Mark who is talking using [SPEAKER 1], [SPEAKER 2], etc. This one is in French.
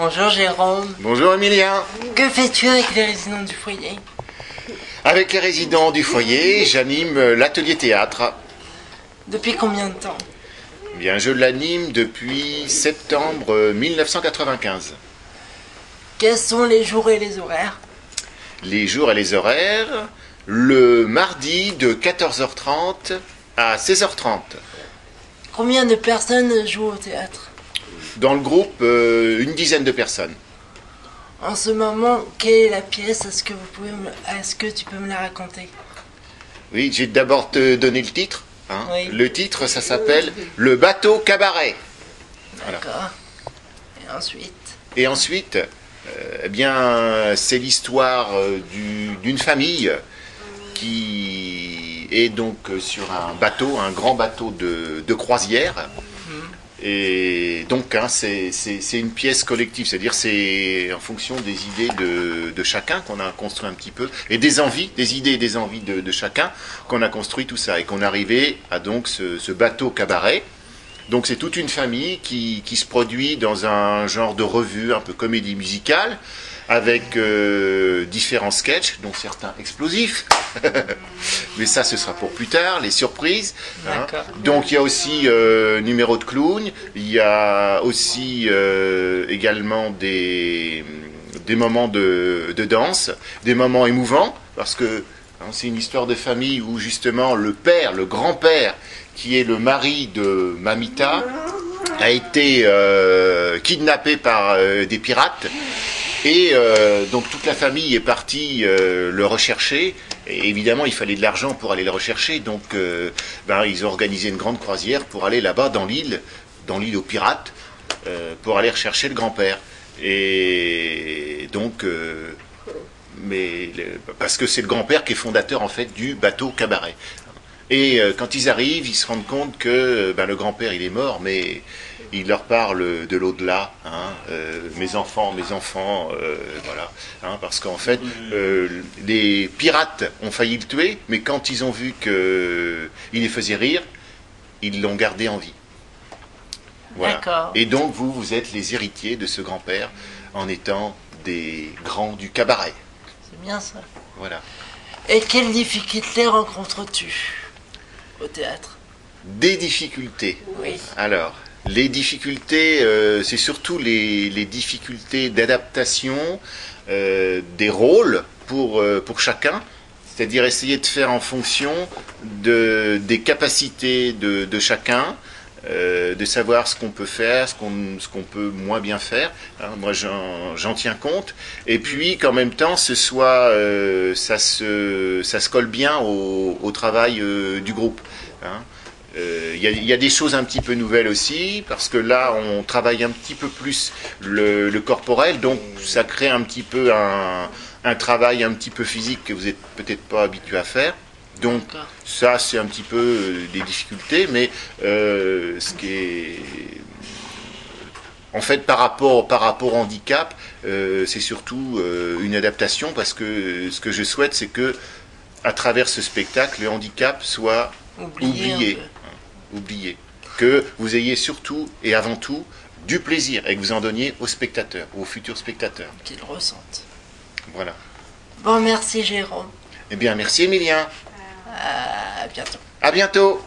[SPEAKER 1] Bonjour Jérôme.
[SPEAKER 2] Bonjour Emilien.
[SPEAKER 1] Que fais-tu avec les résidents du foyer?
[SPEAKER 2] Avec les résidents du foyer, j'anime l'atelier théâtre.
[SPEAKER 1] Depuis combien de temps?
[SPEAKER 2] Bien, je l'anime depuis septembre 1995.
[SPEAKER 1] Quels sont les jours et les horaires?
[SPEAKER 2] Les jours et les horaires, le mardi de 14h30 à 16h30.
[SPEAKER 1] Combien de personnes jouent au théâtre?
[SPEAKER 2] Dans le groupe, une dizaine de personnes.
[SPEAKER 1] En ce moment, quelle est la pièce? Est-ce que tu peux me la raconter?
[SPEAKER 2] Oui, j'ai d'abord te donné le titre. Hein.
[SPEAKER 1] Oui.
[SPEAKER 2] Le titre, ça s'appelle Le bateau cabaret.
[SPEAKER 1] D'accord.
[SPEAKER 2] Voilà.
[SPEAKER 1] Et ensuite?
[SPEAKER 2] Et ensuite, eh bien, c'est l'histoire d'une famille qui est donc sur un bateau, un grand bateau de croisière. Et donc, hein, c'est une pièce collective, c'est-à-dire c'est en fonction des idées de chacun qu'on a construit un petit peu, et des envies, des idées et des envies de chacun qu'on a construit tout ça, et qu'on est arrivé à donc ce bateau cabaret. Donc c'est toute une famille qui se produit dans un genre de revue, un peu comédie musicale, avec différents sketchs, dont certains explosifs. Mais ça, ce sera pour plus tard, les surprises. Hein. Donc il y a aussi numéro de clown, il y a aussi également des moments de danse, des moments émouvants, parce que hein, c'est une histoire de famille où justement le père, le grand-père, qui est le mari de Mamita, a été kidnappé par des pirates. Et donc toute la famille est partie le rechercher. Et évidemment, il fallait de l'argent pour aller le rechercher. Donc ils ont organisé une grande croisière pour aller là-bas dans l'île aux pirates, pour aller rechercher le grand-père. Et donc, parce que c'est le grand-père qui est fondateur en fait du bateau cabaret. Et quand ils arrivent, ils se rendent compte que le grand-père il est mort, mais il leur parle de l'au-delà, hein, mes enfants, voilà, hein, parce qu'en fait, les pirates ont failli le tuer, mais quand ils ont vu qu'il les faisait rire, ils l'ont gardé en vie. Voilà. Et donc vous êtes les héritiers de ce grand-père en étant des grands du cabaret.
[SPEAKER 1] C'est bien ça.
[SPEAKER 2] Voilà.
[SPEAKER 1] Et quelles difficultés rencontres-tu au théâtre?
[SPEAKER 2] Des difficultés.
[SPEAKER 1] Oui.
[SPEAKER 2] Alors, les difficultés, c'est surtout les difficultés d'adaptation des rôles pour chacun, c'est-à-dire essayer de faire en fonction des capacités de chacun, de savoir ce qu'on peut faire, ce qu'on peut moins bien faire. Hein, moi, j'en tiens compte. Et puis qu'en même temps, ça se colle bien au travail du groupe. Hein. Il y a des choses un petit peu nouvelles aussi, parce que là, on travaille un petit peu plus le corporel, donc ça crée un petit peu un travail un petit peu physique que vous n'êtes peut-être pas habitué à faire. Donc ça, c'est un petit peu des difficultés, mais ce qui est... En fait, par rapport au handicap, c'est surtout une adaptation, parce que ce que je souhaite, c'est que à travers ce spectacle, le handicap soit oublié. Oublié. Que vous ayez surtout et avant tout du plaisir et que vous en donniez aux spectateurs, aux futurs spectateurs.
[SPEAKER 1] Qu'ils le ressentent.
[SPEAKER 2] Voilà.
[SPEAKER 1] Bon, merci Jérôme.
[SPEAKER 2] Eh bien, merci Emilien.
[SPEAKER 1] À bientôt.
[SPEAKER 2] À bientôt.